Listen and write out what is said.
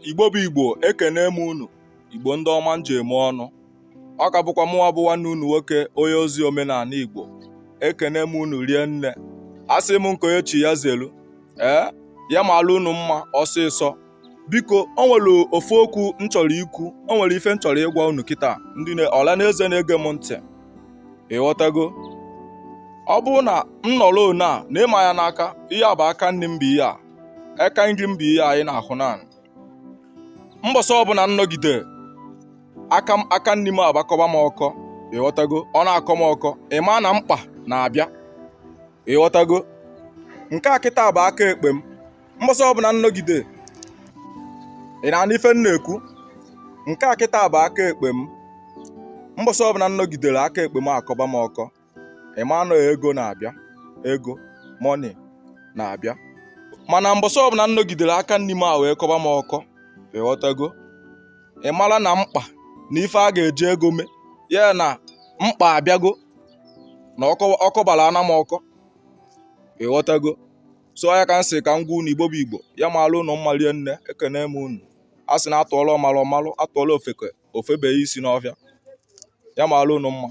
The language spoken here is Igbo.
Igbo bụ Igbo, ekene m unu Igbo ndị ọma nji eme ọnụ. Ọ ka bụkwa mụnwa bụ nwanne unu nwoke onye ozi omenala Igbo. Ekene m unu rie nne, asị m nke onye chi ya zelu ya maalụ unu mma ọsịsọ. Biko o nwere ofu okwu m chọrọ ikwu, o nwere ife m chọrọ ịgwa unu kịta ndị ọla na eze na-ege m ntị. Ịghọtago? Ọ bụrụ na m nọrọ one a na ịma ya n'aka, ihe a bụ aka nri m bụ ihe a, aka nri m bụ ihe anyị na-ahụ naanị. Mbọsị ọbụla nnọgide aka nri m agbakọba m ọkọ, ịghọtago, ọ na-akọ m ọkọ, ịma na mkpa na-abịa, ịghọtago. Nke a kịta bụ aka ekpe m. Mbọsị ọbụla nnọgide, ị na-anụ ife m na-ekwu? Nke a kịta bụ aka ekpe m. Mbọsị ọbụla nnọgidere aka ekpe m akọba m ọkọ, ịma na ego na-abịa, ego money na-abịa. Mana mbọsị ọbụla nnọgidere aka nri m a wee kọba m ọkọ, ịghọtago, ị mara na mkpa na ife a ga-eji ego mee ya, na mkpa abịago, na ọkọ bara ana m ọkọ, ịghọtago. So ya ka m sị ka m gwa unu Igbo bụ Igbo, ya maalụ unu mma rie nne, ekene m unu. A sị na atụọla ọmalụ ọmalụ, atụọla ofeke ofebeghị isi n'ọfịa, ya maalụ unu mma.